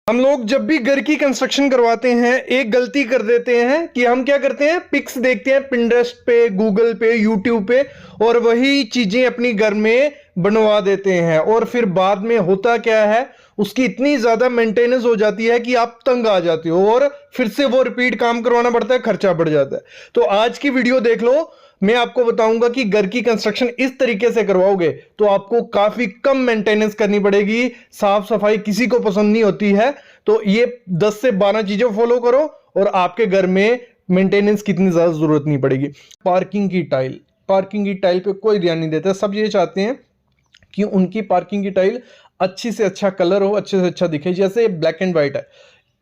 हम लोग जब भी घर की कंस्ट्रक्शन करवाते हैं एक गलती कर देते हैं कि हम क्या करते हैं, पिक्स देखते हैं पिंटरेस्ट पे, गूगल पे, यूट्यूब पे और वही चीजें अपनी घर में बनवा देते हैं और फिर बाद में होता क्या है, उसकी इतनी ज्यादा मेंटेनेंस हो जाती है कि आप तंग आ जाते हो और फिर से वो रिपीट काम करवाना पड़ता है, खर्चा बढ़ जाता है। तो आज की वीडियो देख लो, मैं आपको बताऊंगा कि घर की कंस्ट्रक्शन इस तरीके से करवाओगे तो आपको काफी कम मेंटेनेंस करनी पड़ेगी। साफ सफाई किसी को पसंद नहीं होती है, तो ये 10 से 12 चीजें फॉलो करो और आपके घर में मेंटेनेंस कितनी ज्यादा जरूरत नहीं पड़ेगी। पार्किंग की टाइल पे कोई ध्यान नहीं देता। सब ये चाहते हैं कि उनकी पार्किंग की टाइल अच्छी से अच्छा कलर हो, अच्छे से अच्छा दिखे। जैसे ब्लैक एंड व्हाइट है,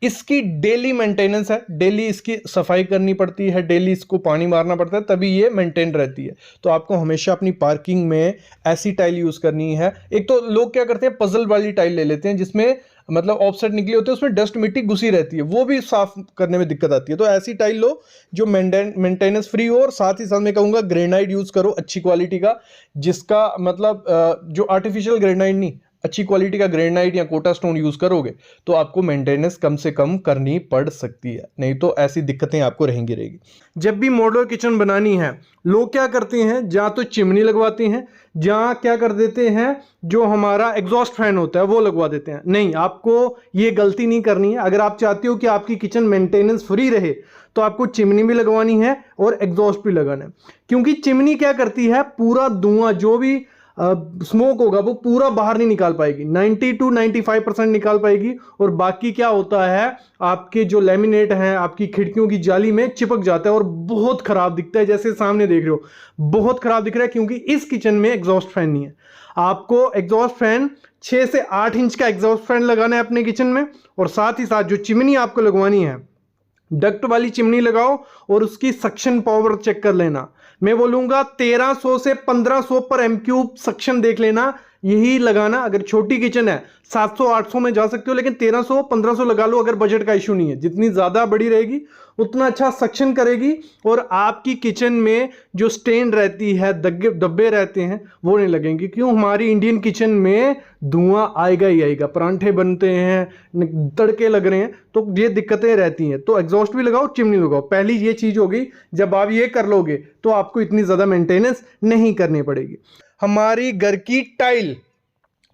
इसकी डेली मेंटेनेंस है, डेली इसकी सफाई करनी पड़ती है, डेली इसको पानी मारना पड़ता है, तभी ये मेंटेन रहती है। तो आपको हमेशा अपनी पार्किंग में ऐसी टाइल यूज करनी है। एक तो लोग क्या करते हैं, पजल वाली टाइल ले लेते हैं जिसमें मतलब ऑफसेट निकली होती है, उसमें डस्ट मिट्टी घुसी रहती है, वो भी साफ करने में दिक्कत आती है। तो ऐसी टाइल लो जो मेंटेनेंस फ्री हो और साथ ही साथ मैं कहूंगा ग्रेनाइट यूज करो अच्छी क्वालिटी का, जिसका मतलब जो आर्टिफिशियल ग्रेनाइट नहीं, अच्छी क्वालिटी का ग्रेनाइट या कोटा स्टोन यूज करोगे तो आपको मेंटेनेंस कम से कम करनी पड़ सकती है, नहीं तो ऐसी दिक्कतें आपको रहेगी। जब भी मॉड्यूलर किचन बनानी है लोग क्या करते हैं, जहां तो चिमनी लगवाते हैं, जहां क्या कर देते हैं जो हमारा एग्जॉस्ट फैन होता है वो लगवा देते हैं। नहीं, आपको ये गलती नहीं करनी है। अगर आप चाहते हो कि आपकी किचन मेंटेनेंस फ्री रहे तो आपको चिमनी भी लगवानी है और एग्जॉस्ट भी लगाना है, क्योंकि चिमनी क्या करती है, पूरा धुआं जो भी स्मोक होगा वो पूरा बाहर नहीं निकाल पाएगी, 90 to 95% निकाल पाएगी और बाकी क्या होता है, आपके जो लेमिनेट है आपकी खिड़कियों की जाली में चिपक जाता है और बहुत खराब दिखता है। जैसे सामने देख रहे हो बहुत खराब दिख रहा है, क्योंकि इस किचन में एग्जॉस्ट फैन नहीं है। आपको एग्जॉस्ट फैन 6 से 8 इंच का एग्जॉस्ट फैन लगाना है अपने किचन में, और साथ ही साथ जो चिमनी आपको लगवानी है डक्ट वाली चिमनी लगाओ और उसकी सक्शन पावर चेक कर लेना। मैं बोलूंगा 1300 से 1500 पर एमक्यूब सक्शन देख लेना, यही लगाना। अगर छोटी किचन है 700-800 में जा सकते हो, लेकिन 1300-1500 लगा लो अगर बजट का इशू नहीं है। जितनी ज्यादा बड़ी रहेगी उतना अच्छा सक्शन करेगी और आपकी किचन में जो स्टेन रहती है, धब्बे रहते हैं, वो नहीं लगेंगे। क्यों, हमारी इंडियन किचन में धुआं आएगा ही आएगा, परांठे बनते हैं, तड़के लग रहे हैं, तो ये दिक्कतें रहती हैं। तो एग्जॉस्ट भी लगाओ, चिमनी लगाओ। पहली ये चीज होगी, जब आप ये कर लोगे तो आपको इतनी ज्यादा मेंटेनेंस नहीं करनी पड़ेगी। हमारी घर की टाइल,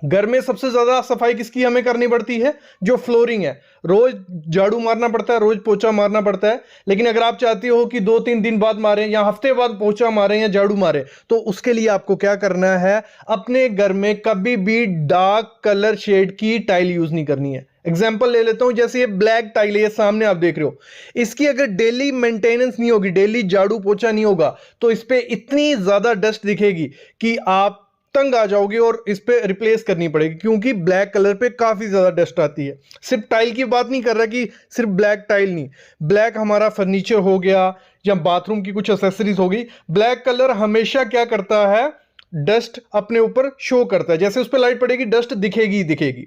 घर में सबसे ज्यादा सफाई किसकी हमें करनी पड़ती है, जो फ्लोरिंग है। रोज झाड़ू मारना पड़ता है, रोज पोछा मारना पड़ता है, लेकिन अगर आप चाहते हो कि 2-3 दिन बाद मारें या हफ्ते बाद पोछा मारें या झाड़ू मारें, तो उसके लिए आपको क्या करना है, अपने घर में कभी भी डार्क कलर शेड की टाइल यूज नहीं करनी है। एग्जाम्पल ले लेता हूं, जैसे ये ब्लैक टाइल है, ये सामने आप देख रहे हो, इसकी अगर डेली मेंटेनेंस नहीं होगी, डेली झाड़ू पोछा नहीं होगा, तो इस पे इतनी ज्यादा डस्ट दिखेगी कि आप तंग आ जाओगे और इस पे रिप्लेस करनी पड़ेगी, क्योंकि ब्लैक कलर पे काफी ज्यादा डस्ट आती है। सिर्फ टाइल की बात नहीं कर रहा कि सिर्फ ब्लैक टाइल नहीं, ब्लैक हमारा फर्नीचर हो गया या बाथरूम की कुछ एक्सेसरीज हो गई। ब्लैक कलर हमेशा क्या करता है, डस्ट अपने ऊपर शो करता है। जैसे उस पर लाइट पड़ेगी डस्ट दिखेगी ही दिखेगी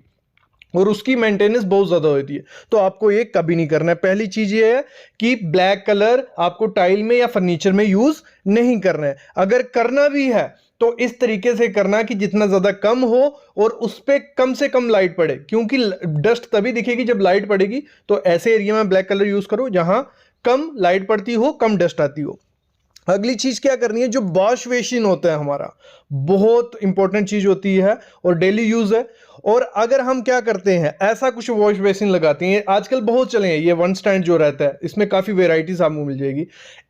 और उसकी मेंटेनेंस बहुत ज्यादा होती है। तो आपको ये कभी नहीं करना है। पहली चीज ये है कि ब्लैक कलर आपको टाइल में या फर्नीचर में यूज नहीं करना है। अगर करना भी है तो इस तरीके से करना कि जितना ज्यादा कम हो और उस पर कम से कम लाइट पड़े, क्योंकि डस्ट तभी दिखेगी जब लाइट पड़ेगी। तो ऐसे एरिया में ब्लैक कलर यूज करो जहां कम लाइट पड़ती हो, कम डस्ट आती हो। अगली चीज क्या करनी है, जो वॉश बेसिन होता है हमारा, बहुत इंपॉर्टेंट चीज होती है और डेली यूज है। और अगर हम क्या करते हैं, ऐसा कुछ वॉश बेसिन लगाते हैं, आजकल बहुत चले हैं ये वन स्टैंड जो रहता है, इसमें काफी वेराइटीज आपको मिल जाएगी।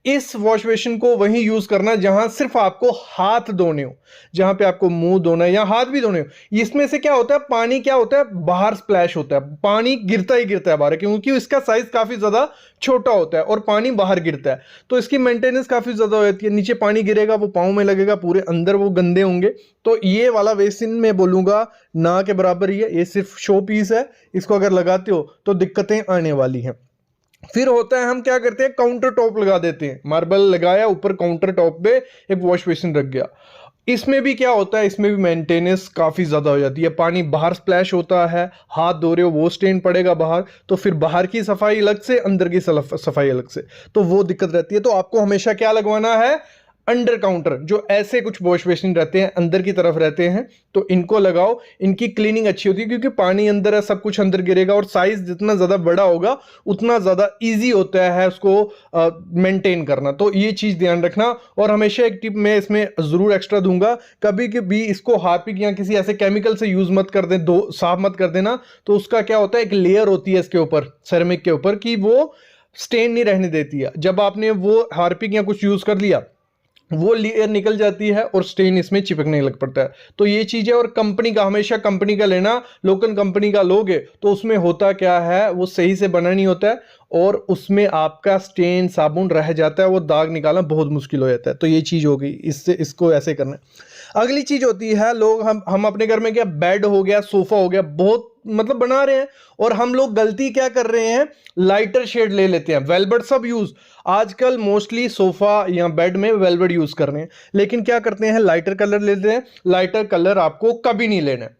इस वॉश बेसिन को वहीं यूज करना जहां सिर्फ आपको हाथ धोने हो, जहां पे आपको मुंह धोना है या हाथ भी धोने हो। इसमें से क्या होता है, पानी क्या होता है, बाहर स्प्लैश होता है, पानी गिरता ही गिरता है बाहर, क्योंकि इसका साइज काफी ज्यादा छोटा होता है और पानी बाहर गिरता है। तो इसकी मेंटेनेंस काफी ज्यादा हो जाती है। नीचे पानी गिरेगा, वो पाँव में लगेगा, पूरे अंदर वो गंदे होंगे। तो ये वाला बेसिन मैं बोलूंगा ना के बराबर ही है, ये सिर्फ शो पीस है। इसको अगर लगाते हो तो दिक्कतें आने वाली हैं। फिर होता है, हम क्या करते हैं, काउंटर टॉप लगा देते हैं, मार्बल लगाया, ऊपर काउंटर टॉप पे एक वॉश बेसिन रख गया। इसमें भी क्या होता है, इसमें भी मेंटेनेंस काफी ज्यादा हो जाती है। पानी बाहर स्प्लैश होता है, हाथ धो रहे हो वो स्टेन पड़ेगा बाहर, तो फिर बाहर की सफाई अलग से, अंदर की सफाई अलग से, तो वो दिक्कत रहती है। तो आपको हमेशा क्या लगवाना है, अंडर काउंटर जो ऐसे कुछ वॉश बेसिन रहते हैं अंदर की तरफ रहते हैं, तो इनको लगाओ। इनकी क्लीनिंग अच्छी होती है क्योंकि पानी अंदर है, सब कुछ अंदर गिरेगा, और साइज जितना ज्यादा बड़ा होगा उतना ज्यादा इजी होता है उसको मेंटेन करना। तो ये चीज ध्यान रखना। और हमेशा एक टिप मैं इसमें जरूर एक्स्ट्रा दूंगा, कभी भी इसको हार्पिक या किसी ऐसे केमिकल से यूज मत कर दे, दो साफ मत कर देना। तो उसका क्या होता है, एक लेयर होती है इसके ऊपर, सेरेमिक के ऊपर, कि वो स्टेन नहीं रहने देती है। जब आपने वो हार्पिक या कुछ यूज कर लिया, वो लेयर निकल जाती है और स्टेन इसमें चिपकने लग पड़ता है। तो ये चीज है। और कंपनी का, हमेशा कंपनी का लेना। लोकल कंपनी का लोगे तो उसमें होता क्या है, वो सही से बना नहीं होता है और उसमें आपका स्टेन साबुन रह जाता है, वो दाग निकालना बहुत मुश्किल हो जाता है। तो ये चीज हो गई, इससे इसको ऐसे करना है। अगली चीज होती है, लोग हम अपने घर में क्या, बेड हो गया, सोफा हो गया, बहुत मतलब बना रहे हैं, और हम लोग गलती क्या कर रहे हैं, लाइटर शेड ले लेते हैं। वेलवेट सब यूज आजकल मोस्टली सोफा या बेड में वेलवेट यूज कर रहे हैं, लेकिन क्या करते हैं, लाइटर कलर लेते हैं। लाइटर कलर आपको कभी नहीं लेना है।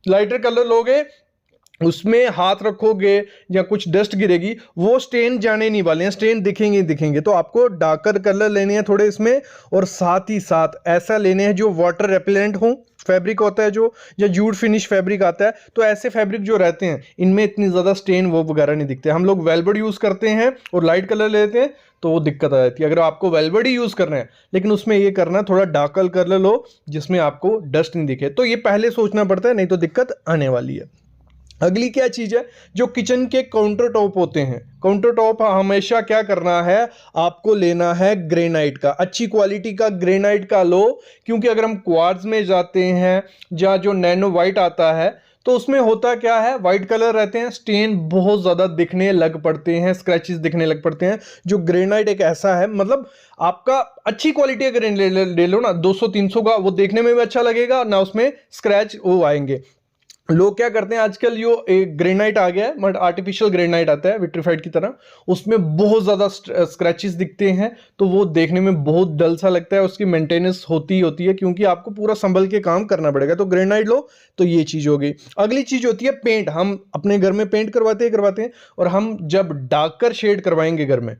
लाइटर कलर लोगे, उसमें हाथ रखोगे या कुछ डस्ट गिरेगी, वो स्टेन जाने नहीं वाले हैं, स्टेन दिखेंगे ही दिखेंगे। तो आपको डार्कर कलर लेने हैं थोड़े इसमें, और साथ ही साथ ऐसा लेने हैं जो वाटर रेपेलेंट हो। फैब्रिक होता है जो, या जूट फिनिश फैब्रिक आता है, तो ऐसे फैब्रिक जो रहते हैं इनमें इतनी ज्यादा स्टेन वो वगैरह नहीं दिखते। हम लोग वेलवेट यूज करते हैं और लाइट कलर लेते हैं, तो वो दिक्कत आ जाती है। अगर आपको वेलवेट ही यूज करना है, लेकिन उसमें ये करना थोड़ा डार्क कलर लो जिसमें आपको डस्ट नहीं दिखे। तो ये पहले सोचना पड़ता है, नहीं तो दिक्कत आने वाली है। अगली क्या चीज है, जो किचन के काउंटर टॉप होते हैं। काउंटर टॉप हमेशा क्या करना है, आपको लेना है ग्रेनाइट का, अच्छी क्वालिटी का ग्रेनाइट का लो। क्योंकि अगर हम क्वार्ट्ज में जाते हैं, या जो नैनो वाइट आता है, तो उसमें होता क्या है, वाइट कलर रहते हैं, स्टेन बहुत ज्यादा दिखने लग पड़ते हैं, स्क्रैचेस दिखने लग पड़ते हैं। जो ग्रेनाइट एक ऐसा है, मतलब आपका अच्छी क्वालिटी का ग्रेनाइट ले लो ना, 200-300 का, वो देखने में भी अच्छा लगेगा ना, उसमें स्क्रैच वो आएंगे। लोग क्या करते हैं आजकल, जो एक ग्रेनाइट आ गया है, बट आर्टिफिशियल ग्रेनाइट आता है विट्रीफाइड की तरह, उसमें बहुत ज्यादा स्क्रैचेस दिखते हैं, तो वो देखने में बहुत डल सा लगता है। उसकी मेंटेनेंस होती है, क्योंकि आपको पूरा संभल के काम करना पड़ेगा। तो ग्रेनाइट लो। तो ये चीज हो गई। अगली चीज होती है पेंट। हम अपने घर में पेंट करवाते हैं, और हम जब डार्कर शेड करवाएंगे घर में,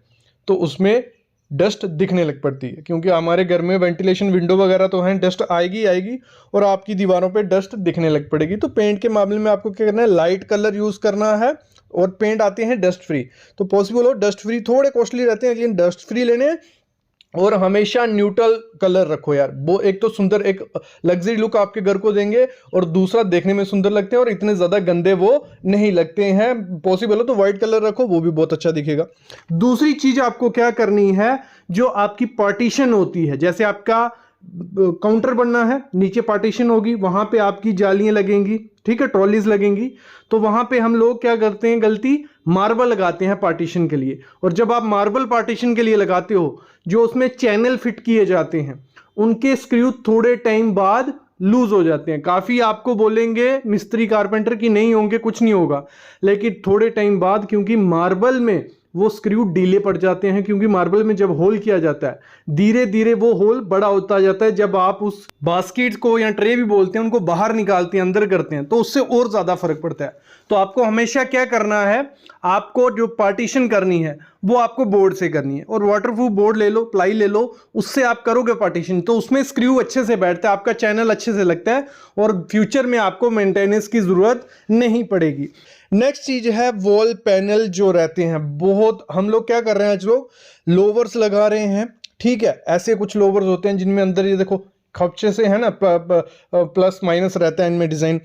तो उसमें डस्ट दिखने लग पड़ती है, क्योंकि हमारे घर में वेंटिलेशन विंडो वगैरह तो हैं, डस्ट आएगी और आपकी दीवारों पे डस्ट दिखने लग पड़ेगी। तो पेंट के मामले में आपको क्या करना है, लाइट कलर यूज करना है। और पेंट आते हैं डस्ट फ्री, तो पॉसिबल हो डस्ट फ्री, थोड़े कॉस्टली रहते हैं लेकिन डस्ट फ्री लेने हैं। और हमेशा न्यूट्रल कलर रखो यार, वो एक तो सुंदर, एक लग्जरी लुक आपके घर को देंगे, और दूसरा देखने में सुंदर लगते हैं, और इतने ज्यादा गंदे वो नहीं लगते हैं। पॉसिबल हो तो व्हाइट कलर रखो, वो भी बहुत अच्छा दिखेगा। दूसरी चीज आपको क्या करनी है, जो आपकी पार्टीशन होती है, जैसे आपका काउंटर बनना है, नीचे पार्टीशन होगी, वहां पे आपकी जालियां लगेंगी, ठीक है, ट्रॉलीज लगेंगी। तो वहां पे हम लोग क्या करते हैं, गलती, मार्बल लगाते हैं पार्टीशन के लिए। और जब आप मार्बल पार्टीशन के लिए लगाते हो, जो उसमें चैनल फिट किए जाते हैं, उनके स्क्रू थोड़े टाइम बाद लूज हो जाते हैं। काफी आपको बोलेंगे मिस्त्री कारपेंटर की नहीं होंगे, कुछ नहीं होगा, लेकिन थोड़े टाइम बाद, क्योंकि मार्बल में वो स्क्रू ढीले पड़ जाते हैं, क्योंकि मार्बल में जब होल किया जाता है, धीरे धीरे वो होल बड़ा होता जाता है। जब आप उस बास्केट को, या ट्रे भी बोलते हैं, उनको बाहर निकालते हैं, अंदर करते हैं, तो उससे और ज्यादा फर्क पड़ता है। तो आपको हमेशा क्या करना है, आपको जो पार्टीशन करनी है वो आपको बोर्ड से करनी है, और वाटरप्रूफ बोर्ड ले लो, प्लाई ले लो, उससे आप करोगे पार्टीशन, तो उसमें स्क्रू अच्छे से बैठता है, आपका चैनल अच्छे से लगता है, और फ्यूचर में आपको मेंटेनेंस की जरूरत नहीं पड़ेगी। नेक्स्ट चीज है वॉल पैनल जो रहते हैं, बहुत हम लोग क्या कर रहे हैं, आज लोग लोवर्स लगा रहे हैं, ठीक है। ऐसे कुछ लोवर्स होते हैं जिनमें अंदर ये देखो खपचे से है ना, प्लस माइनस रहता है इनमें डिजाइन।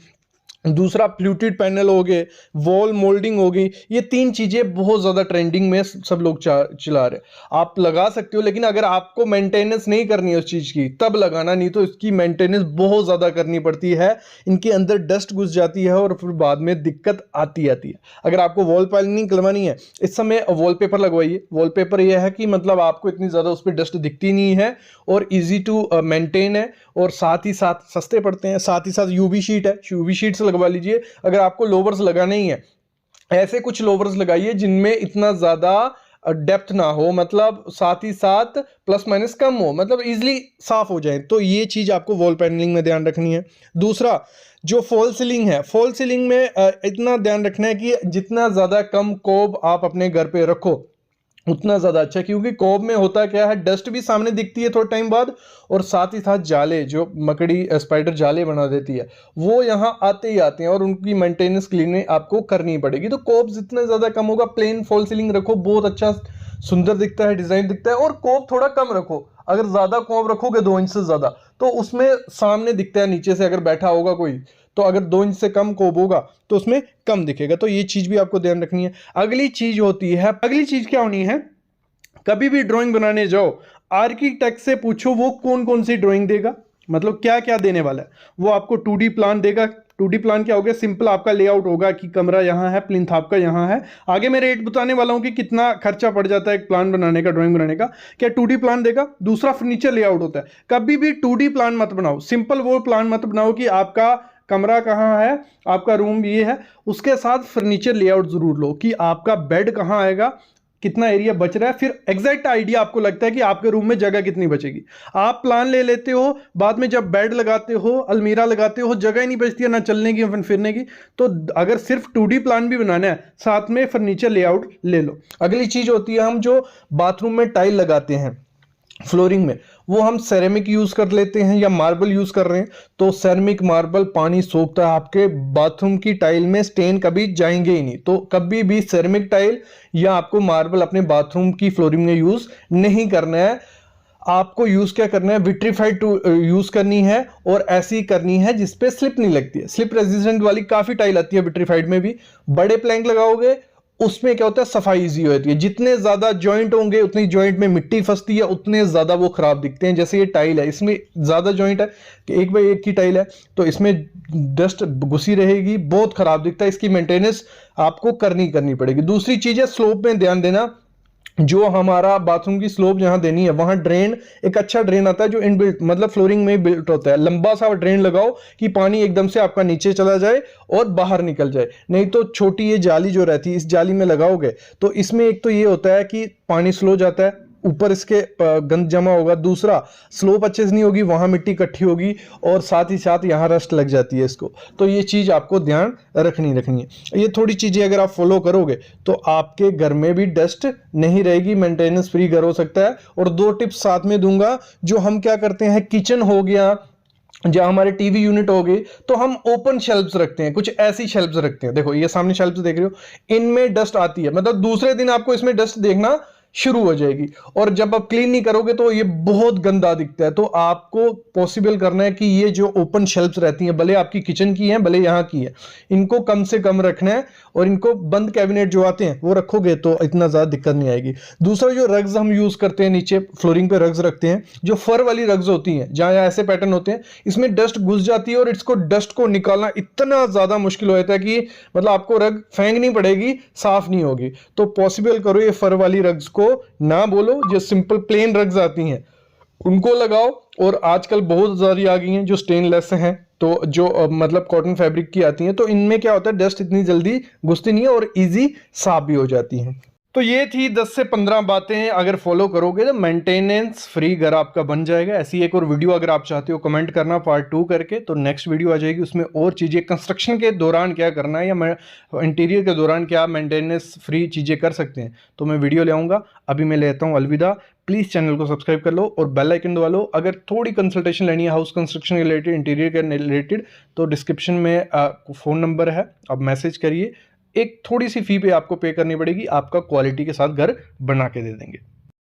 दूसरा फ्लूटेड पैनल हो गए, वॉल मोल्डिंग हो गई, ये तीन चीजें बहुत ज्यादा ट्रेंडिंग में सब लोग चला रहे हैं। आप लगा सकते हो, लेकिन अगर आपको मेंटेनेंस नहीं करनी है उस चीज की, तब लगाना, नहीं तो इसकी मेंटेनेंस बहुत ज्यादा करनी पड़ती है। इनके अंदर डस्ट घुस जाती है और फिर बाद में दिक्कत आती है। अगर आपको वॉल पैनलिंग करवानी है, इस समय वॉलपेपर लगवाइए। वॉलपेपर यह है कि मतलब आपको इतनी ज्यादा उस पर डस्ट दिखती नहीं है, और इजी टू मेंटेन है, और साथ ही साथ सस्ते पड़ते हैं। साथ ही साथ यूवी शीट है, यूवी शीट से लगवा लीजिए। अगर आपको लोवर्स लगाने ही है, ऐसे कुछ लोवर्स लगाइए जिनमें इतना ज्यादा डेप्थ ना हो, मतलब साथ ही साथ प्लस माइनस कम हो, मतलब इजीली साफ हो जाए। तो ये चीज आपको वॉल पैनलिंग में ध्यान रखनी है। दूसरा जो फॉल सीलिंग है, फॉल सीलिंग में इतना ध्यान रखना है कि जितना ज्यादा कम कोब आप अपने घर पे रखो, उतना ज़्यादा अच्छा, क्योंकि कोब में होता क्या है, डस्ट भी सामने दिखती है थोड़ा टाइम बाद, और साथ ही साथ जाले, जो मकड़ी स्पाइडर जाले बना देती है, वो यहाँ आते ही आते हैं और उनकी मेंटेनेंस क्लीनिंग आपको करनी पड़ेगी। तो कोब जितना ज़्यादा कम होगा, प्लेन फॉल सीलिंग रखो, बहुत अच्छा सुंदर दिखता है, डिज़ाइन दिखता है। और कोब थोड़ा कम रखो, अगर ज़्यादा कोब रखोगे 2 इंच से ज़्यादा, तो उसमें सामने दिखता है नीचे से अगर बैठा होगा कोई, तो अगर 2 इंच से कम कोब होगा तो उसमें कम दिखेगा। तो ये चीज़ भी आपको ध्यान रखनी है। अगली चीज़ क्या होनी है, कभी भी ड्राइंग बनाने जाओ, आर्किटेक्ट से पूछो वो कौन कौन सी ड्राइंग देगा, मतलब क्या क्या देने वाला है। वो आपको 2D प्लान देगा। 2D प्लान क्या हो गया, सिंपल आपका लेआउट होगा कि कमरा यहाँ है, प्लिंथ आपका यहाँ है। आगे मैं रेट बताने वाला हूँ कि कितना खर्चा पड़ जाता है एक प्लान बनाने का, ड्राइंग बनाने का। क्या 2D प्लान देगा। दूसरा फर्नीचर लेआउट होता है। कभी भी 2D प्लान मत बनाओ, सिंपल वो प्लान मत बनाओ कि आपका कमरा कहाँ है, आपका रूम ये है, उसके साथ फर्नीचर लेआउट जरूर लो कि आपका बेड कहाँ आएगा, कितना एरिया बच रहा है, फिर एग्जैक्ट आइडिया आपको लगता है कि आपके रूम में जगह कितनी बचेगी। आप प्लान ले लेते हो, बाद में जब बेड लगाते हो, अलमीरा लगाते हो, जगह ही नहीं बचती है ना चलने की फिरने की। तो अगर सिर्फ 2D प्लान भी बनाना है, साथ में फर्नीचर लेआउट ले लो। अगली चीज होती है, हम जो बाथरूम में टाइल लगाते हैं फ्लोरिंग में, वो हम सेरेमिक यूज कर लेते हैं या मार्बल यूज कर रहे हैं। तो सेरेमिक मार्बल पानी सोखता है, आपके बाथरूम की टाइल में स्टेन कभी जाएंगे ही नहीं। तो कभी भी सेरेमिक टाइल या आपको मार्बल अपने बाथरूम की फ्लोरिंग में यूज नहीं करना है। आपको यूज क्या करना है, विट्रीफाइड टू यूज करनी है, और ऐसी करनी है जिसपे स्लिप नहीं लगती है। स्लिप रेजिस्टेंट वाली काफी टाइल आती है विट्रीफाइड में भी। बड़े प्लैंक लगाओगे, उसमें क्या होता है, सफाई इजी होती है। जितने ज्यादा जॉइंट होंगे उतनी जॉइंट में मिट्टी फंसती है, उतने ज्यादा वो खराब दिखते हैं। जैसे ये टाइल है, इसमें ज्यादा जॉइंट है कि 1 बाई 1 की टाइल है, तो इसमें डस्ट घुसी रहेगी, बहुत खराब दिखता है। इसकी मेंटेनेंस आपको करनी पड़ेगी। दूसरी चीज है, स्लोप में ध्यान देना। जो हमारा बाथरूम की स्लोप जहां देनी है, वहां ड्रेन, एक अच्छा ड्रेन आता है जो इनबिल्ट, मतलब फ्लोरिंग में बिल्ट होता है। लंबा सा ड्रेन लगाओ कि पानी एकदम से आपका नीचे चला जाए और बाहर निकल जाए। नहीं तो छोटी ये जाली जो रहती है, इस जाली में लगाओगे तो इसमें एक तो ये होता है कि पानी स्लो जाता है, ऊपर इसके गंद जमा होगा। दूसरा, स्लोप अच्छे से नहीं होगी, वहां मिट्टी इकट्ठी होगी, और साथ ही साथ यहाँ रस्ट लग जाती है इसको। तो ये चीज आपको ध्यान रखनी है। ये थोड़ी चीजें अगर आप फॉलो करोगे तो आपके घर में भी डस्ट नहीं रहेगी, मेंटेनेंस फ्री घर हो सकता है। और 2 टिप्स साथ में दूंगा। जो हम क्या करते हैं, किचन हो गया, जहां हमारे टीवी यूनिट हो गई, तो हम ओपन शेल्फ्स रखते हैं, कुछ ऐसी शेल्फ्स रखते हैं। देखो ये सामने शेल्फ्स देख रहे हो, इनमें डस्ट आती है, मतलब दूसरे दिन आपको इसमें डस्ट देखना शुरू हो जाएगी। और जब आप क्लीन नहीं करोगे तो ये बहुत गंदा दिखता है। तो आपको पॉसिबल करना है कि ये जो ओपन शेल्फ्स रहती हैं, भले आपकी किचन की हैं भले यहाँ की है, इनको कम से कम रखना है। और इनको बंद कैबिनेट जो आते हैं वो रखोगे तो इतना ज्यादा दिक्कत नहीं आएगी। दूसरा, जो रग्स हम यूज करते हैं, नीचे फ्लोरिंग पे रग्स रखते हैं, जो फर वाली रग्स होती हैं, जहां ऐसे पैटर्न होते हैं, इसमें डस्ट घुस जाती है और इसको डस्ट को निकालना इतना ज्यादा मुश्किल हो जाता है कि मतलब आपको रग फेंकनी पड़ेगी, साफ नहीं होगी। तो पॉसिबल करो ये फर वाली रग्स को ना बोलो, जो सिंपल प्लेन रग्स आती हैं उनको लगाओ। और आजकल बहुत सारी आ गई हैं जो स्टेनलेस हैं, तो जो मतलब कॉटन फैब्रिक की आती हैं, तो इनमें क्या होता है, डस्ट इतनी जल्दी घुसती नहीं है और इजी साफ भी हो जाती हैं। तो ये थी 10 से 15 बातें, अगर फॉलो करोगे तो मेंटेनेंस फ्री घर आपका बन जाएगा। ऐसी एक और वीडियो अगर आप चाहते हो कमेंट करना पार्ट 2 करके, तो नेक्स्ट वीडियो आ जाएगी, उसमें और चीज़ें कंस्ट्रक्शन के दौरान क्या करना है या इंटीरियर के दौरान क्या मेंटेनेंस फ्री चीज़ें कर सकते हैं, तो मैं वीडियो ले आऊँगा। अभी मैं लेता हूँ अलविदा। प्लीज़ चैनल को सब्सक्राइब कर लो और बेल आइकन दबा लो। अगर थोड़ी कंसल्टेशन लेनी है हाउस कंस्ट्रक्शन के रिलेटेड, इंटीरियर के रिलेटेड, तो डिस्क्रिप्शन में फ़ोन नंबर है, आप मैसेज करिए। एक थोड़ी सी फी पे आपको पे करनी पड़ेगी, आपका क्वालिटी के साथ घर बना के दे देंगे।